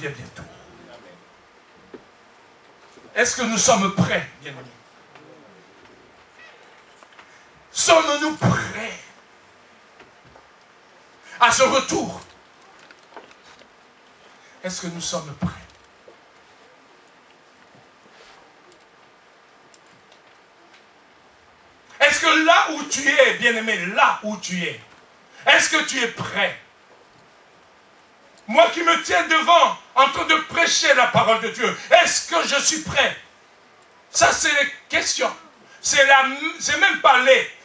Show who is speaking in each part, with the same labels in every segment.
Speaker 1: revient bientôt. Est-ce que nous sommes prêts, bien-aimés? Sommes-nous prêts à ce retour? Est-ce que nous sommes prêts? Est-ce que là où tu es, bien-aimé, là où tu es, est-ce que tu es prêt? Moi qui me tiens devant, en train de prêcher la parole de Dieu, est-ce que je suis prêt? Ça, c'est les questions. C'est même pas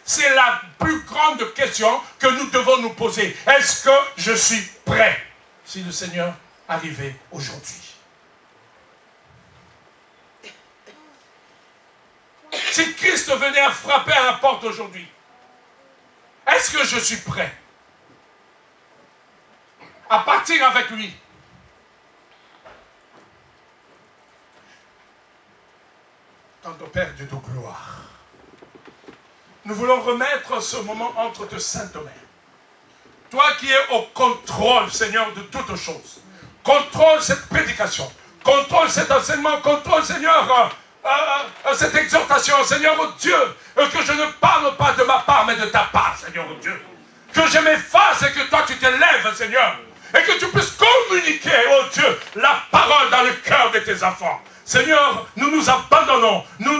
Speaker 1: c'est la plus grande question que nous devons nous poser. Est-ce que je suis prêt? Si le Seigneur arrivait aujourd'hui. Si Christ venait à frapper à la porte aujourd'hui, est-ce que je suis prêt à partir avec lui? Tante Père Dieu de gloire, nous voulons remettre ce moment entre tes saintes mains. Toi qui es au contrôle, Seigneur, de toutes choses. Contrôle cette prédication. Contrôle cet enseignement. Contrôle, Seigneur, cette exhortation. Seigneur, oh Dieu, que je ne parle pas de ma part, mais de ta part, Seigneur, oh Dieu. Que je m'efface et que toi, tu t'élèves, Seigneur. Et que tu puisses communiquer, oh Dieu, la parole dans le cœur de tes enfants. Seigneur, nous nous abandonnons. Nous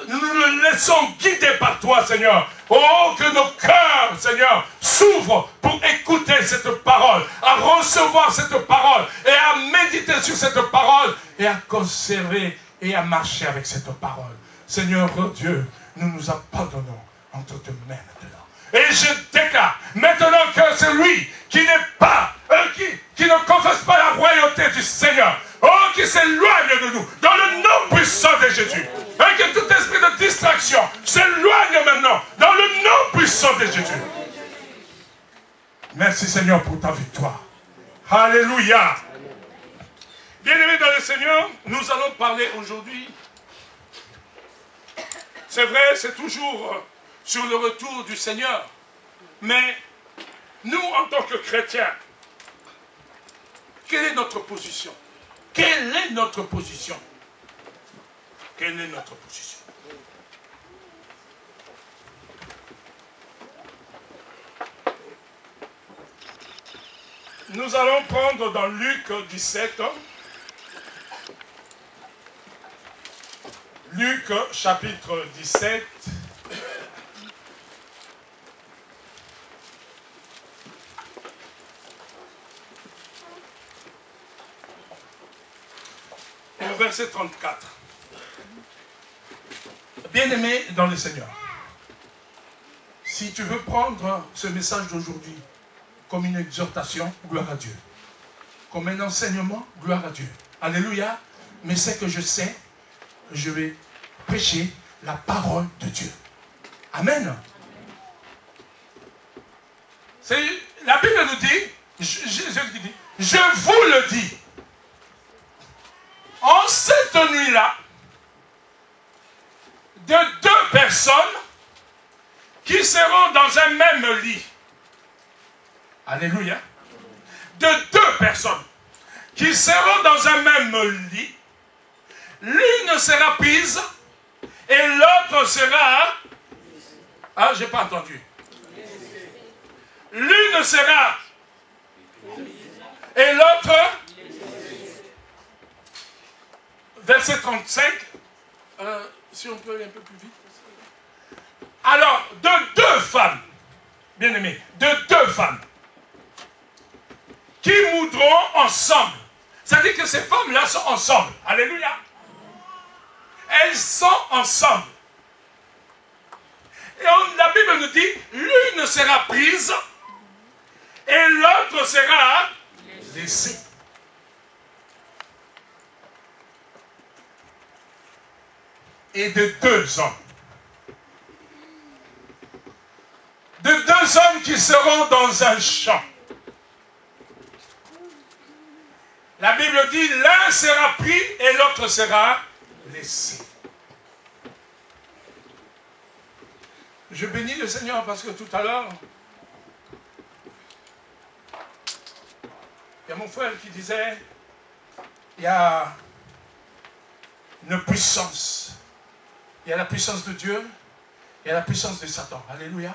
Speaker 1: nous laissons guider par toi, Seigneur. Oh, que nos cœurs, Seigneur, s'ouvrent pour écouter cette parole, à recevoir cette parole, et à méditer sur cette parole, et à conserver et à marcher avec cette parole. Seigneur, oh Dieu, nous nous abandonnons entre tes mains maintenant. Et je déclare maintenant que celui qui n'est pas, qui ne confesse pas la royauté du Seigneur, oh, qui s'éloigne de nous, dans le nom puissant de Jésus. Et que tout esprit de distraction s'éloigne maintenant, dans le nom puissant de Jésus. Merci Seigneur pour ta victoire. Alléluia. Bien-aimés dans le Seigneur, nous allons parler aujourd'hui. C'est vrai, c'est toujours sur le retour du Seigneur. Mais nous, en tant que chrétiens, quelle est notre position? Quelle est notre position? Quelle est notre position? Nous allons prendre dans Luc 17, Luc chapitre 17, au verset 34. Bien-aimé dans le Seigneur, si tu veux prendre ce message d'aujourd'hui comme une exhortation, gloire à Dieu. Comme un enseignement, gloire à Dieu. Alléluia. Mais c'est que je sais, je vais prêcher la parole de Dieu. Amen. La Bible nous dit, je vous le dis, en cette nuit-là, de deux personnes qui seront dans un même lit. Alléluia. De deux personnes qui seront dans un même lit. L'une sera prise et l'autre sera... Ah, j'ai pas entendu. L'une sera... Et l'autre... Verset 35. Si on peut aller un peu plus vite. Alors, de deux femmes, bien aimés, de deux femmes, qui moudront ensemble. C'est-à-dire que ces femmes-là sont ensemble. Alléluia. Elles sont ensemble. Et la Bible nous dit, l'une sera prise et l'autre sera laissée. Et de deux hommes. De deux hommes qui seront dans un champ. La Bible dit, l'un sera pris et l'autre sera laissé. Je bénis le Seigneur parce que tout à l'heure, Il y a mon frère qui disait, il y a une puissance. Il y a la puissance de Dieu, il y a la puissance de Satan. Alléluia.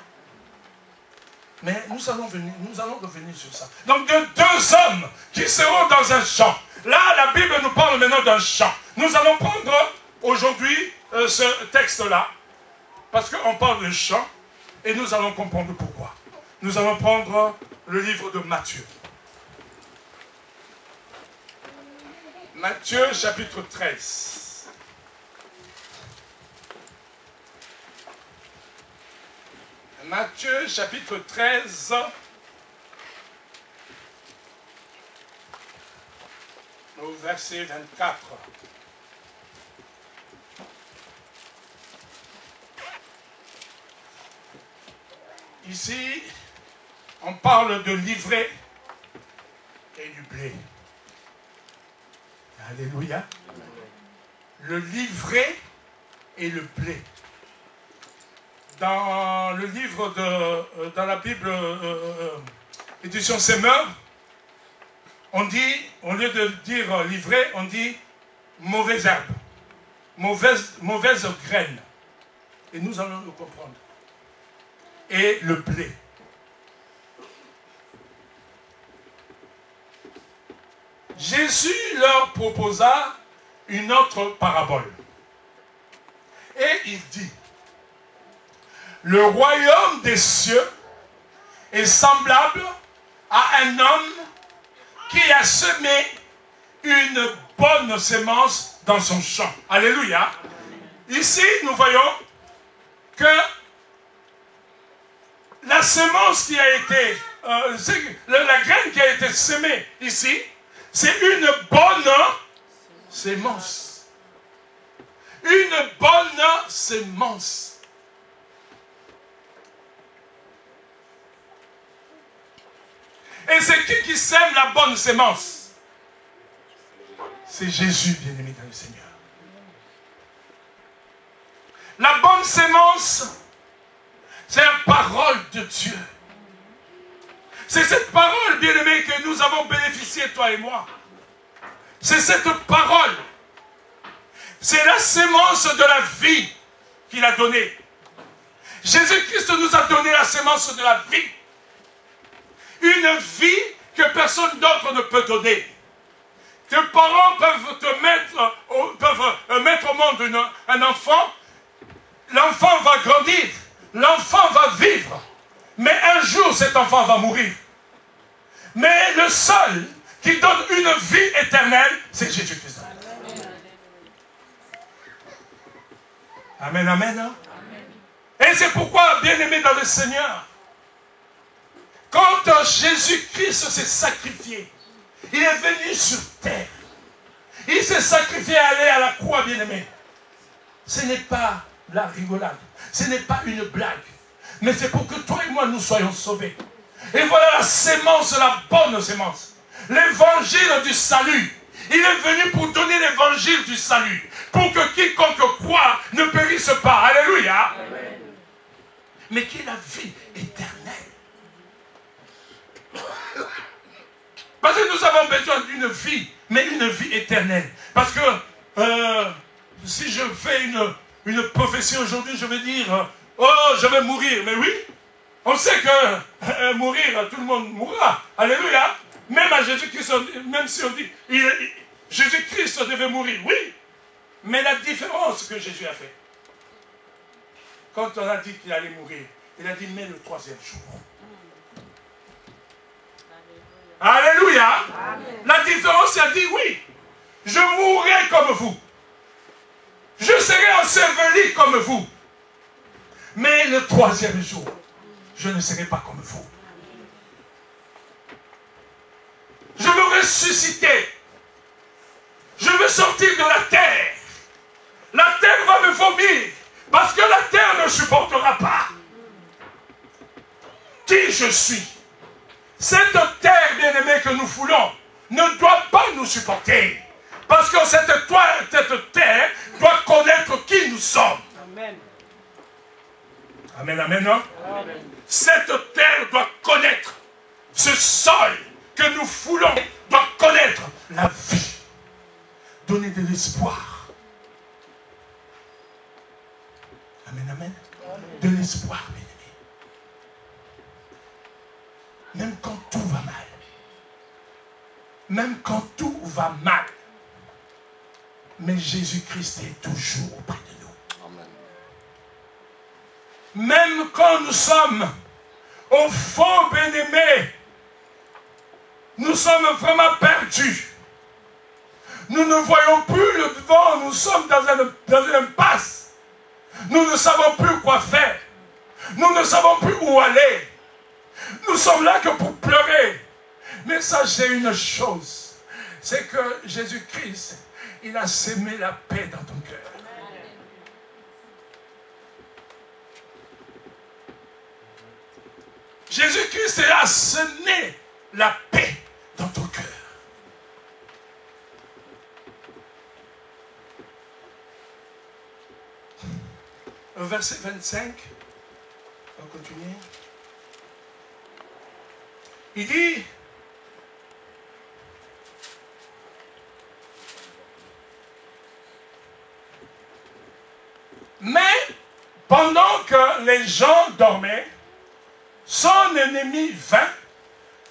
Speaker 1: Mais nous allons revenir sur ça. Donc, de deux hommes qui seront dans un champ. Là, la Bible nous parle maintenant d'un champ. Nous allons prendre aujourd'hui ce texte-là, parce qu'on parle de champ, et nous allons comprendre pourquoi. Nous allons prendre le livre de Matthieu. Matthieu, chapitre 13. Matthieu, chapitre 13. Au verset 24. Ici, on parle de l'ivraie et du blé. Alléluia. Le livret et le blé. Dans le livre dans la Bible, édition Semeur, on dit, au lieu de dire livret, on dit mauvaise herbe, mauvaise graine. Et nous allons le comprendre. Et le blé. Jésus leur proposa une autre parabole. Et il dit, le royaume des cieux est semblable à un homme qui a semé une bonne sémence dans son champ. Alléluia. Ici, nous voyons que la sémence qui a été, la graine qui a été semée ici, c'est une bonne sémence. Une bonne sémence. Et c'est qui sème la bonne sémence? C'est Jésus, bien-aimé dans le Seigneur. La bonne sémence, c'est la parole de Dieu. C'est cette parole, bien-aimé, que nous avons bénéficié, toi et moi. C'est cette parole. C'est la sémence de la vie qu'il a donnée. Jésus-Christ nous a donné la sémence de la vie. Une vie que personne d'autre ne peut donner. Tes parents peuvent mettre au monde un enfant. L'enfant va grandir. L'enfant va vivre. Mais un jour, cet enfant va mourir. Mais le seul qui donne une vie éternelle, c'est Jésus-Christ. Amen, amen. Hein? Amen. Et c'est pourquoi, bien-aimé dans le Seigneur, quand Jésus-Christ s'est sacrifié, il est venu sur terre. Il s'est sacrifié à aller à la croix, bien-aimé. Ce n'est pas la rigolade. Ce n'est pas une blague. Mais c'est pour que toi et moi, nous soyons sauvés. Et voilà la sémence, la bonne sémence. L'évangile du salut. Il est venu pour donner l'évangile du salut. Pour que quiconque croit ne périsse pas. Alléluia. Amen. Mais qui est la vie éternelle. Parce que nous avons besoin d'une vie, mais une vie éternelle. Parce que si je fais une prophétie aujourd'hui, je vais dire, oh, je vais mourir. Mais oui, on sait que mourir, tout le monde mourra. Alléluia. Même à Jésus-Christ, même si on dit, Jésus-Christ devait mourir, oui. Mais la différence que Jésus a fait, quand on a dit qu'il allait mourir, il a dit, mais le troisième jour. Alléluia. Amen. La différence, il a dit, oui, je mourrai comme vous. Je serai enseveli comme vous. Mais le troisième jour, je ne serai pas comme vous. Je veux ressusciter. Je veux sortir de la terre. La terre va me vomir. Parce que la terre ne supportera pas. Qui je suis? Cette terre, bien-aimée, que nous foulons, ne doit pas nous supporter. Parce que cette terre doit connaître qui nous sommes. Amen. Amen, amen, non? Amen. Cette terre doit connaître ce sol que que nous foulons doit connaître la vie. Donner de l'espoir. Amen, amen. De l'espoir, bien-aimé. Même quand tout va mal. Même quand tout va mal. Mais Jésus-Christ est toujours auprès de nous. Amen. Même quand nous sommes au fond, bien-aimés, nous sommes vraiment perdus. Nous ne voyons plus le devant, nous sommes dans une impasse. Nous ne savons plus quoi faire. Nous ne savons plus où aller. Nous sommes là que pour pleurer. Mais sachez une chose, c'est que Jésus-Christ, il a sémé la paix dans ton cœur. Jésus-Christ a semé la paix dans ton cœur. Verset 25, on va continuer. Il dit, mais pendant que les gens dormaient, son ennemi vint,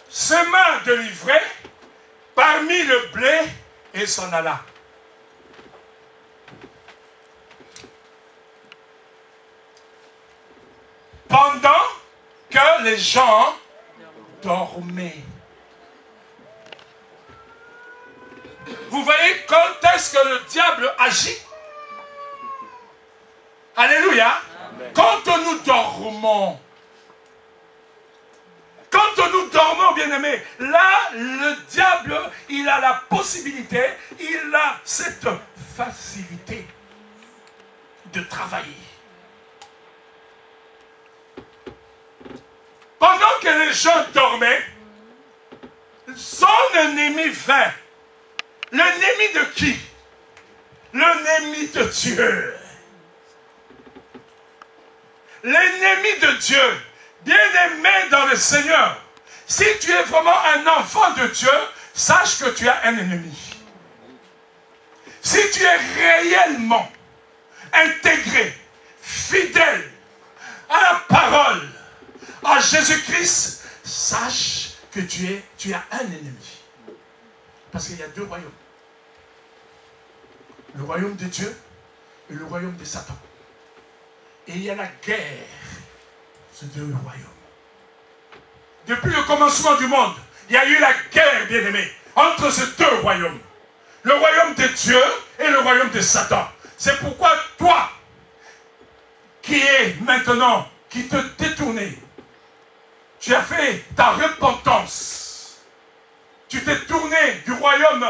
Speaker 1: sema de l'ivraie parmi le blé et s'en alla. Pendant que les gens dormaient. Vous voyez quand est-ce que le diable agit? Alléluia. Amen. Quand nous dormons. Quand nous dormons, bien-aimés, là, le diable, il a la possibilité, il a cette facilité de travailler. Pendant que les gens dormaient, son ennemi vint. L'ennemi de qui? L'ennemi de Dieu. L'ennemi de Dieu. Bien-aimé dans le Seigneur, si tu es vraiment un enfant de Dieu, sache que tu as un ennemi. Si tu es réellement intégré, fidèle à la parole, à Jésus-Christ, sache que tu as un ennemi. Parce qu'il y a deux royaumes. Le royaume de Dieu et le royaume de Satan. Et il y a la guerre. Ces deux royaumes. Depuis le commencement du monde, il y a eu la guerre, bien-aimée, entre ces deux royaumes. Le royaume de Dieu et le royaume de Satan. C'est pourquoi toi, qui es maintenant, qui te détournais, tu as fait ta repentance. Tu t'es tourné du royaume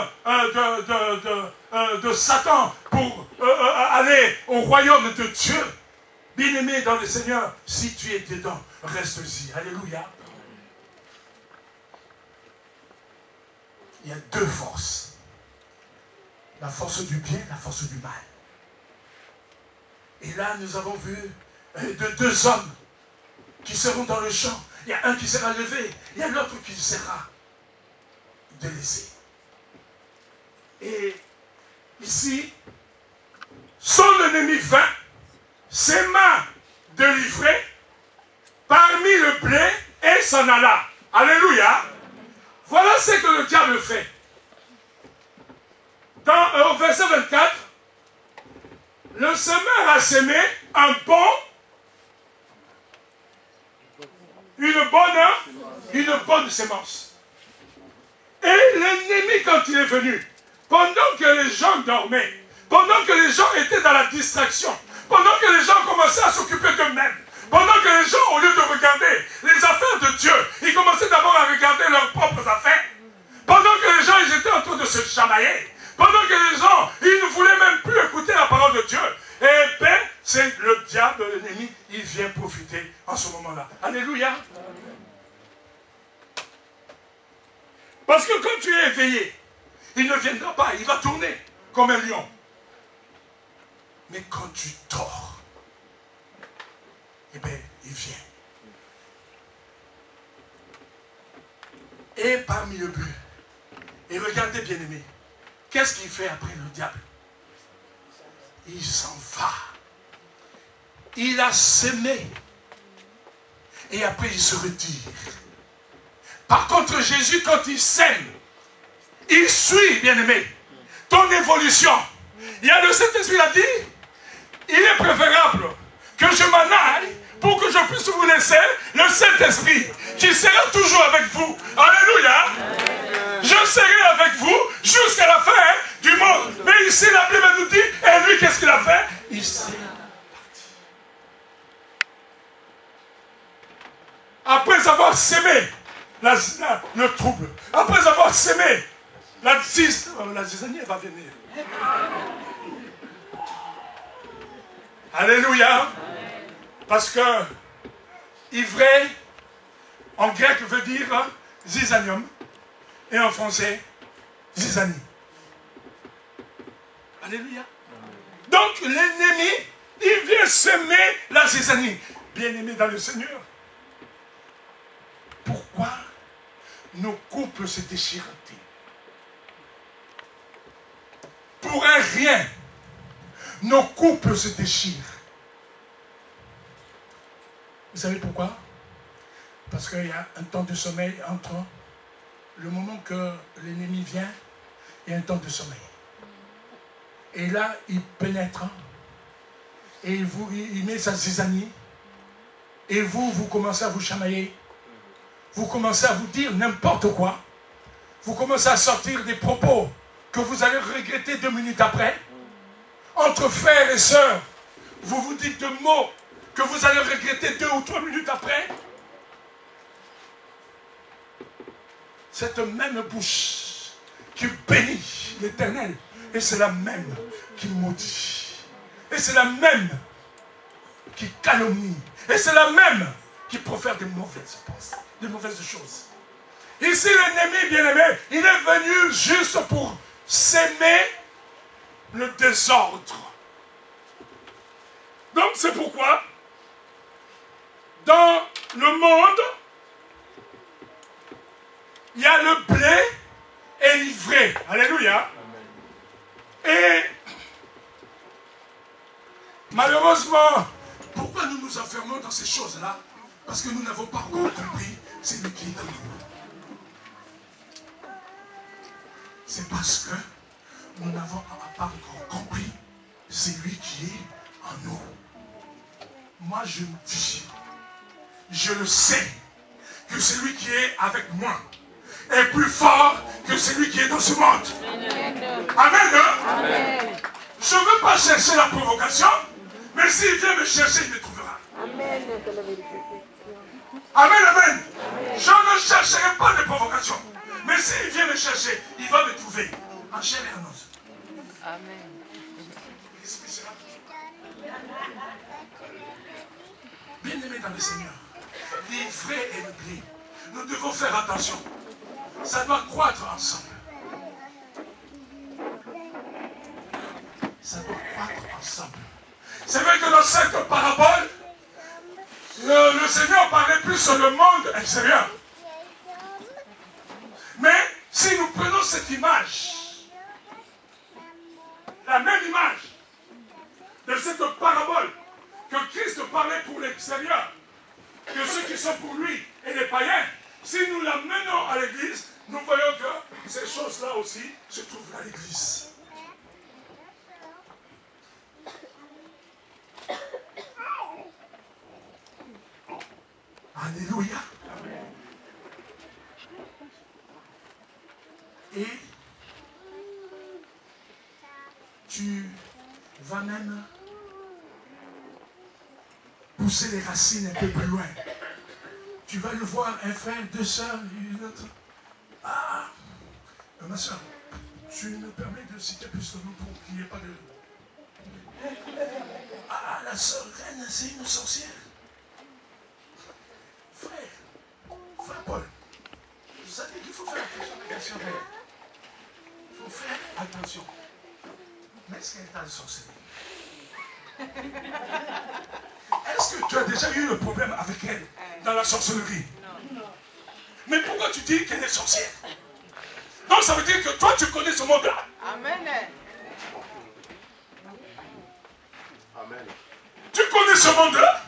Speaker 1: de Satan pour aller au royaume de Dieu. Bien-aimé dans le Seigneur, si tu es dedans, reste-y. Alléluia. Il y a deux forces. La force du bien, la force du mal. Et là, nous avons vu deux hommes qui seront dans le champ. Il y a un qui sera levé, il y a l'autre qui sera délaissé. Et ici, son ennemi vint, sema de l'ivraie parmi le blé et s'en alla. Alléluia. Voilà ce que le diable fait. Au verset 24, le semeur a semé une bonne semence. Et l'ennemi, quand il est venu, pendant que les gens dormaient, pendant que les gens étaient dans la distraction, pendant que les gens commençaient à s'occuper d'eux-mêmes, pendant que les gens, au lieu de regarder les affaires de Dieu, ils commençaient d'abord à regarder leurs propres affaires. Pendant que les gens, ils étaient en train de se chamailler. Pendant que les gens, ils ne voulaient même plus écouter la parole de Dieu. Eh bien, c'est le diable, l'ennemi, il vient profiter en ce moment-là. Alléluia. Parce que quand tu es éveillé, il ne viendra pas, il va tourner comme un lion. Mais quand tu dors, eh bien, il vient. Et parmi le but. Et regardez, bien-aimés, qu'est-ce qu'il fait après le diable? Il s'en va. Il a semé. Et après, il se retire. Par contre, Jésus, quand il sème, il suit, bien-aimé, ton évolution. Il y a le Saint-Esprit, il a dit, il est préférable que je m'en aille pour que je puisse vous laisser le Saint-Esprit qui sera toujours avec vous. Alléluia. Je serai avec vous jusqu'à la fin du monde. Mais ici, la Bible nous dit, et lui, qu'est-ce qu'il a fait? Il s'est parti. Après avoir sémé le trouble, après avoir sémé la zizanie, elle va venir. Alléluia. Parce que ivraie, en grec, veut dire zizanium. Et en français, zizanie. Alléluia. Donc l'ennemi, il vient semer la zizanie. Bien-aimés dans le Seigneur. Pourquoi nos couples se déchirent-ils? Pour un rien, nos couples se déchirent. Vous savez pourquoi? Parce qu'il y a un temps de sommeil entre le moment que l'ennemi vient, il y a un temps de sommeil. Et là, il pénètre. Et il met sa zizanie. Et vous commencez à vous chamailler. Vous commencez à vous dire n'importe quoi. Vous commencez à sortir des propos que vous allez regretter 2 minutes après. Entre frères et sœurs, vous vous dites de mots que vous allez regretter 2 ou 3 minutes après. Cette même bouche qui bénit l'Éternel, et c'est la même qui maudit. Et c'est la même qui calomnie. Et c'est la même qui profère de mauvaises pensées, de mauvaises choses. Ici, l'ennemi, bien-aimé, il est venu juste pour s'aimer le désordre. Donc, c'est pourquoi, dans le monde, il y a le blé et l'ivraie. Alléluia. Et malheureusement, pourquoi nous nous enfermons dans ces choses-là? Parce que nous n'avons pas encore compris celui qui est dans nous. C'est parce que nous n'avons pas encore compris celui qui est en nous. Moi, je me dis, je le sais, que celui qui est avec moi est plus fort que celui qui est dans ce monde. Amen. Amen. Je ne veux pas chercher la provocation, mais s'il vient me chercher, il me trouvera. Amen. Amen, amen. Je ne chercherai pas de provocation, mais s'il vient me chercher, il va me trouver en chair et en os. Amen. L'Esprit sera toujours. Bien-aimés dans le Seigneur, l'ivraie et le blé, nous devons faire attention. Ça doit croître ensemble. Ça doit croître ensemble. C'est vrai que dans cette parabole, le Seigneur parlait plus sur le monde extérieur. Mais si nous prenons cette image, la même image de cette parabole que Christ parlait pour l'extérieur, que ceux qui sont pour lui et les païens, si nous la menons à l'église, nous voyons que ces choses-là aussi se trouvent à l'église. Alléluia. Et tu vas même pousser les racines un peu plus loin. Tu vas le voir, un frère, 2 sœurs, une autre. Ah, ma soeur, tu me permets de citer plus de noms pour qu'il n'y ait pas de... Ah, la sœur Reine, c'est une sorcière. Frère Paul, vous savez qu'il faut faire attention. Il faut faire attention. Mais est-ce qu'elle t'a sorcelé? Est-ce que tu as déjà eu le problème avec elle dans la sorcellerie? Non. Mais pourquoi tu dis qu'elle est sorcière? Donc ça veut dire que toi tu connais ce monde-là.
Speaker 2: Amen.
Speaker 3: Amen.
Speaker 1: Tu connais ce monde-là.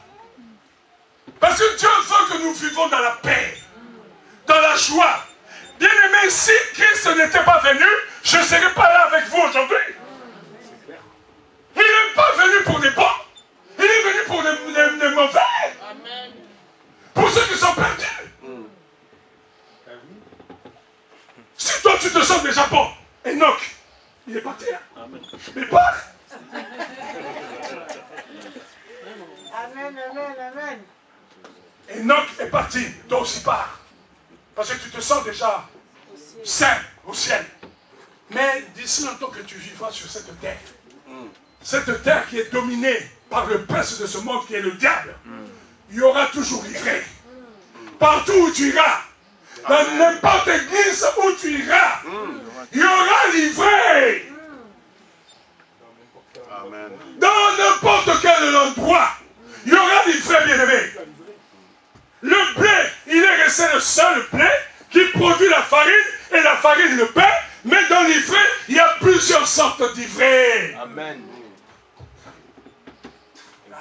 Speaker 1: Parce que Dieu veut que nous vivons dans la paix, dans la joie. Bien aimé, si Christ n'était pas venu, je ne serais pas là avec vous aujourd'hui. Il n'est pas venu pour les bons. Il est venu pour les mauvais.
Speaker 2: Amen.
Speaker 1: Pour ceux qui sont perdus. Si toi tu te sens déjà bon, Enoch, il est parti. Hein? Mais pas.
Speaker 2: Amen, amen, amen.
Speaker 1: Enoch est parti, toi aussi pars. Parce que tu te sens déjà saint au ciel. Mais d'ici longtemps que tu vivras sur cette terre qui est dominée par le prince de ce monde qui est le diable, il y aura toujours livré. Partout où tu iras, dans n'importe église où tu iras, il y aura livré.
Speaker 3: Amen.
Speaker 1: Dans n'importe quel endroit, il y aura livré, bien-aimé. Le blé, il est resté le seul blé qui produit la farine et la farine le pain, mais dans l'ivraie, il y a plusieurs sortes d'ivraies.
Speaker 3: Amen.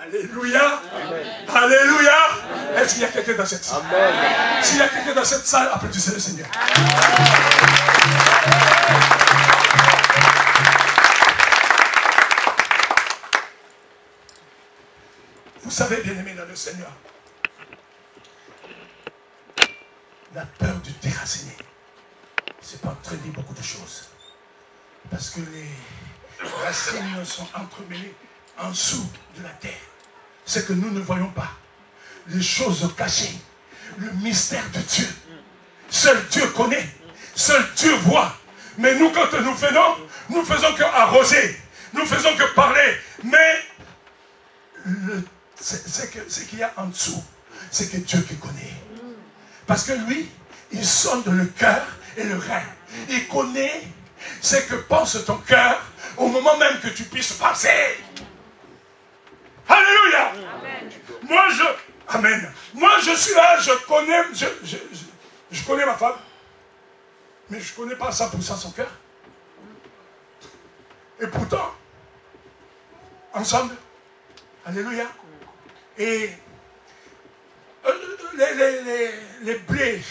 Speaker 1: Alléluia. Amen. Alléluia. Est-ce qu'il y a quelqu'un dans cette salle?
Speaker 3: Amen.
Speaker 1: S'il y a quelqu'un dans cette salle, applaudissez le Seigneur. Vous savez, bien-aimés dans le Seigneur, la peur du déraciné, c'est pas entraîner beaucoup de choses. Parce que les racines sont entremêlées en dessous de la terre. C'est que nous ne voyons pas les choses cachées, le mystère de Dieu. Seul Dieu connaît, seul Dieu voit. Mais nous, quand nous faisons que arroser, nous faisons que parler. Mais ce qu'il y a en dessous, c'est que Dieu qui connaît. Parce que lui, il sonde le cœur et le rein. Il connaît ce que pense ton cœur au moment même que tu puisses penser. Alléluia. Amen. Amen. Moi, je suis là, je connais ma femme, mais je ne connais pas 100% son cœur. Et pourtant, ensemble, alléluia. Et les blés,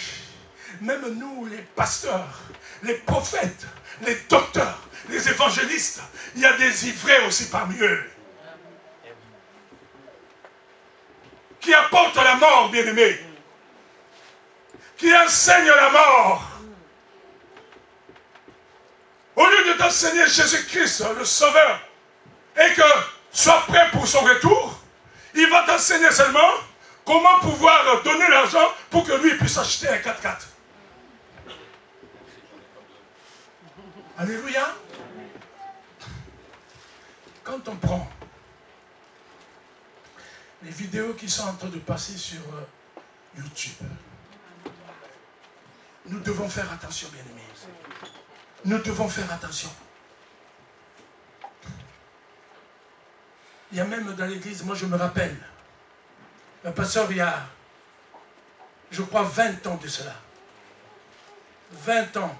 Speaker 1: même nous, les pasteurs, les prophètes, les docteurs, les évangélistes, il y a des ivraies aussi parmi eux. Qui apportent la mort, bien-aimé. Qui enseignent la mort. Au lieu de t'enseigner Jésus-Christ, le Sauveur, et que sois prêt pour son retour, il va t'enseigner seulement comment pouvoir donner l'argent pour que lui puisse acheter un 4x4. Alléluia. Quand on prend les vidéos qui sont en train de passer sur YouTube, nous devons faire attention, bien-aimés. Nous devons faire attention. Il y a même dans l'église, moi je me rappelle, un pasteur il y a, je crois, 20 ans de cela. 20 ans.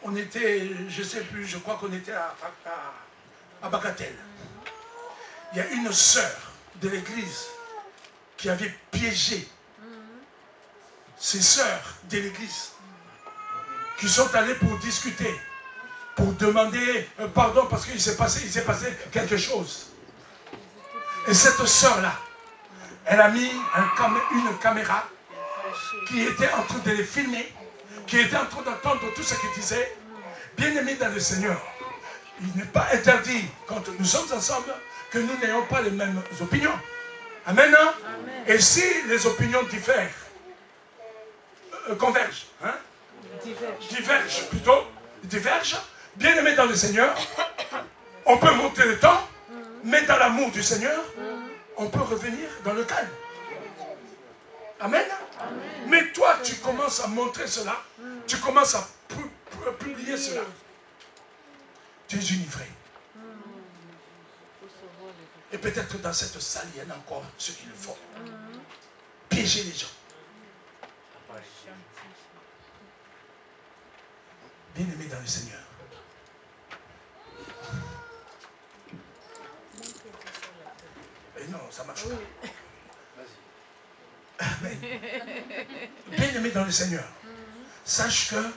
Speaker 1: On était, je ne sais plus, je crois qu'on était à Bagatelle. Il y a une sœur de l'église qui avait piégé ses sœurs de l'église qui sont allées pour discuter, pour demander pardon parce qu'il s'est passé quelque chose. Et cette sœur-là, elle a mis une caméra qui était en train de les filmer, qui était en train d'entendre tout ce qu'ils disaient. Bien-aimés dans le Seigneur, il n'est pas interdit, quand nous sommes ensemble, que nous n'ayons pas les mêmes opinions. Amen, hein? Amen. Et si les opinions diffèrent, convergent, hein? Divergent, bien-aimés dans le Seigneur, on peut monter le temps, mais dans l'amour du Seigneur, on peut revenir dans le calme. Amen. Amen. Mais toi, tu commences à montrer cela, tu commences à publier cela. Tu es univré. Et peut-être dans cette salle, il y en a encore ceux qui le font. Piéger les gens. Bien-aimé dans le Seigneur. Et non, ça marche pas. Bien-aimé dans le Seigneur, sache que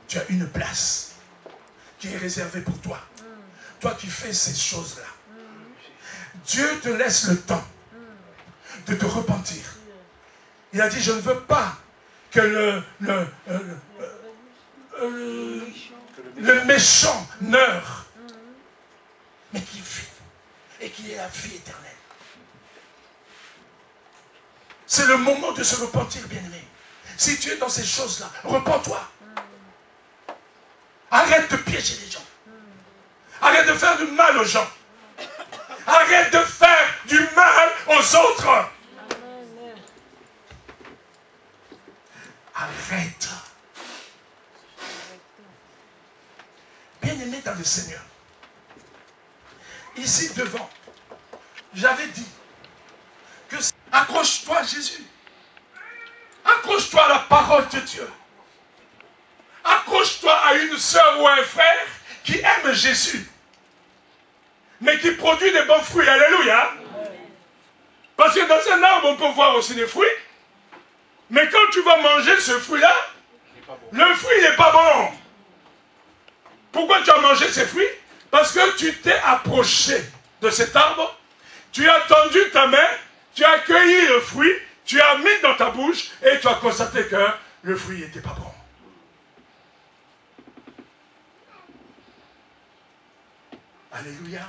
Speaker 1: tu as une place qui est réservée pour toi. Toi qui fais ces choses-là. Dieu te laisse le temps de te repentir. Il a dit, je ne veux pas que le méchant meure, mais qu'il vive et qu'il ait la vie éternelle. C'est le moment de se repentir, bien-aimé. Si tu es dans ces choses-là, repens-toi. Arrête de piéger les gens. Arrête de faire du mal aux gens. Arrête de faire du mal aux autres. Arrête. Bien-aimé dans le Seigneur. Ici devant, j'avais dit que accroche-toi à Jésus. Accroche-toi à la parole de Dieu. Accroche-toi à une soeur ou un frère qui aime Jésus, mais qui produit des bons fruits. Alléluia. Parce que dans un arbre, on peut voir aussi des fruits. Mais quand tu vas manger ce fruit-là, le fruit n'est pas bon. Pourquoi tu as mangé ces fruits? Parce que tu t'es approché de cet arbre, tu as tendu ta main, tu as cueilli le fruit, tu as mis dans ta bouche et tu as constaté que le fruit n'était pas bon. Alléluia.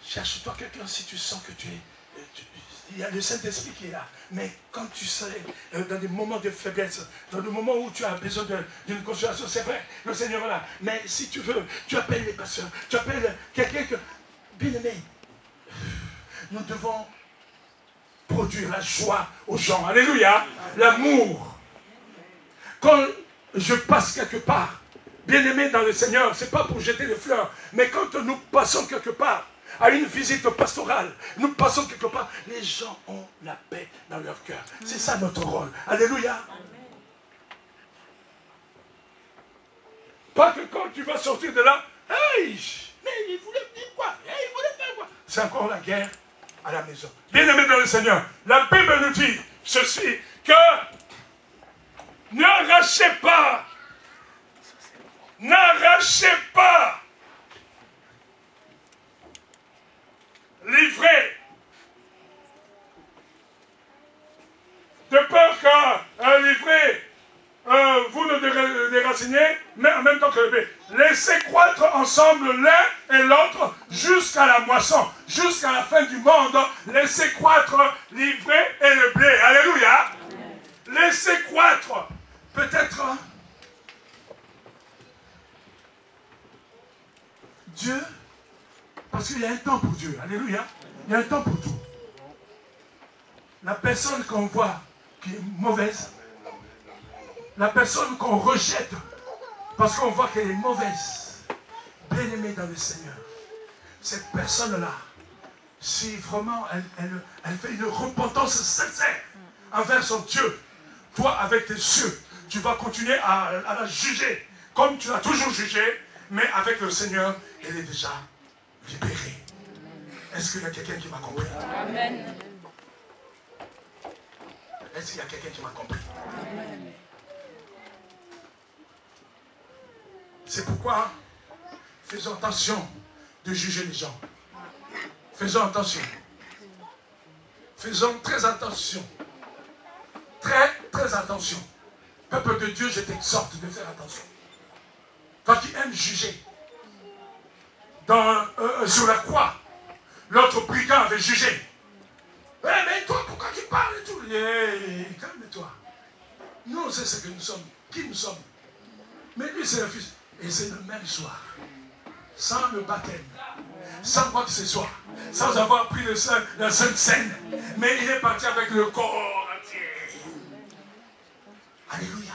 Speaker 1: Cherche-toi quelqu'un si tu sens que tu es... Il y a le Saint-Esprit qui est là. Mais quand tu serais dans des moments de faiblesse, dans des moments où tu as besoin d'une consolation, c'est vrai, le Seigneur est là. Mais si tu veux, tu appelles les pasteurs, tu appelles quelqu'un que... Bien-aimé, nous devons produire la joie aux gens. Alléluia. L'amour. Quand je passe quelque part, bien-aimé dans le Seigneur, ce n'est pas pour jeter des fleurs, mais quand nous passons quelque part, à une visite pastorale, nous passons quelque part, les gens ont la paix dans leur cœur. C'est ça notre rôle. Alléluia. Pas que quand tu vas sortir de là, hey, mais il voulait dire quoi? Hey, il voulait faire quoi? C'est encore la guerre à la maison. Bien-aimé dans le Seigneur, la Bible nous dit ceci, que n'arrachez pas, livré, de peur qu'un livré vous ne déraciniez, mais en même temps que le blé. Laissez croître ensemble l'un et l'autre jusqu'à la moisson, jusqu'à la fin du monde. Laissez croître l'ivraie et le blé. Alléluia. Laissez croître. Peut-être Dieu, parce qu'il y a un temps pour Dieu. Alléluia. Il y a un temps pour tout. La personne qu'on voit qui est mauvaise, la personne qu'on rejette parce qu'on voit qu'elle est mauvaise, bien aimée dans le Seigneur, cette personne-là, si vraiment elle fait une repentance sincère envers son Dieu, toi avec tes yeux, tu vas continuer à la juger comme tu l'as toujours jugé, mais avec le Seigneur, elle est déjà libérée. Est-ce qu'il y a quelqu'un qui m'a compris? Amen. Est-ce qu'il y a quelqu'un qui m'a compris? Amen. C'est pourquoi faisons attention de juger les gens. Faisons attention. Faisons très attention. Très, très attention. Peuple de Dieu, je t'exhorte de faire attention. Toi qui aimes juger, sur la croix, l'autre brigand avait jugé. Mais toi, pourquoi tu parles et tout? Calme-toi. Nous, on sait ce que nous sommes. Qui nous sommes? Mais lui, c'est le Fils. Et c'est le même soir. Sans le baptême. Sans quoi que ce soit. Sans avoir pris la Sainte Seine. Mais il est parti avec le corps entier. Alléluia.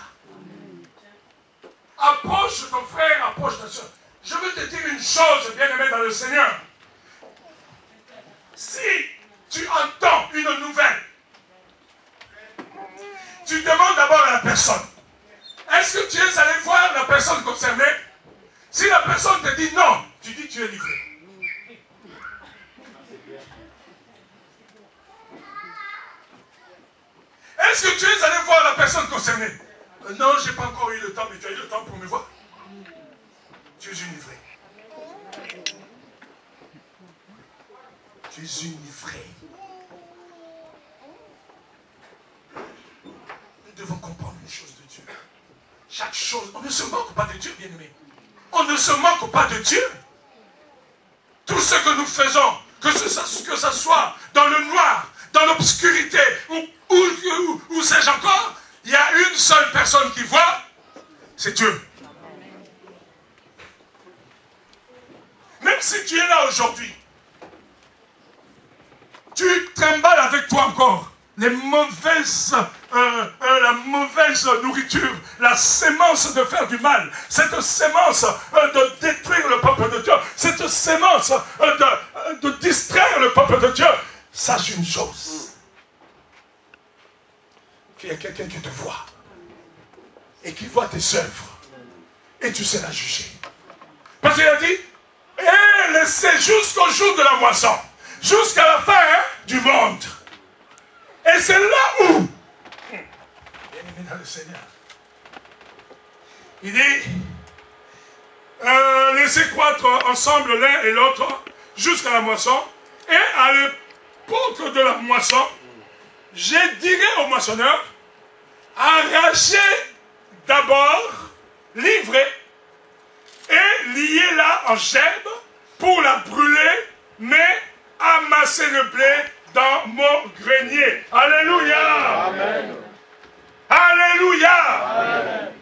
Speaker 1: Approche ton frère, approche ta soeur. Je veux te dire une chose, bien-aimé dans le Seigneur. Si tu entends une nouvelle, tu demandes d'abord à la personne, est-ce Est-ce que tu es allé voir la personne concernée? Si la personne te dit non, tu dis tu es livré. Est-ce que tu es allé voir la personne concernée? Non, je n'ai pas encore eu le temps, mais tu as eu le temps pour me voir. Tu es univré. Tu es univré. Nous devons comprendre les choses de Dieu. Chaque chose, on ne se moque pas de Dieu, bien-aimé. On ne se moque pas de Dieu. Tout ce que nous faisons, que ce soit dans le noir, dans l'obscurité, où sais-je encore, il y a une seule personne qui voit, c'est Dieu. Même si tu es là aujourd'hui, tu trimbales avec toi encore la mauvaise nourriture, la sémence de faire du mal, cette sémence de détruire le peuple de Dieu, cette sémence de distraire le peuple de Dieu. Sache une chose, qu'il y a quelqu'un qui te voit et qui voit tes œuvres et tu seras jugé. Parce qu'il a dit, et laissez jusqu'au jour de la moisson, jusqu'à la fin du monde. Et c'est là où, bien-aimé dans le Seigneur, il dit, laissez croître ensemble l'un et l'autre jusqu'à la moisson, et à l'époque de la moisson, je dirai au moissonneur, arrachez d'abord, livrez, et liez-la en gerbe pour la brûler, mais amassez le blé dans mon grenier. Alléluia.
Speaker 3: Amen.
Speaker 1: Alléluia.
Speaker 3: Amen.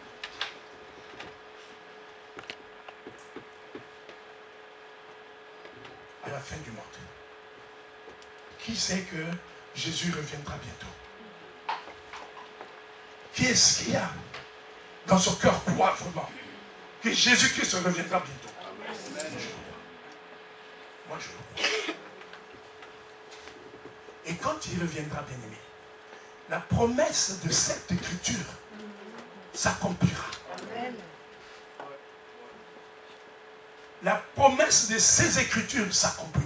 Speaker 1: À la fin du monde, qui sait que Jésus reviendra bientôt? Qui est-ce qu'il y a dans son cœur croit vraiment que Jésus-Christ reviendra bientôt? Moi je le crois. Et quand il reviendra, bien-aimé, la promesse de cette écriture s'accomplira. La promesse de ces écritures s'accomplira.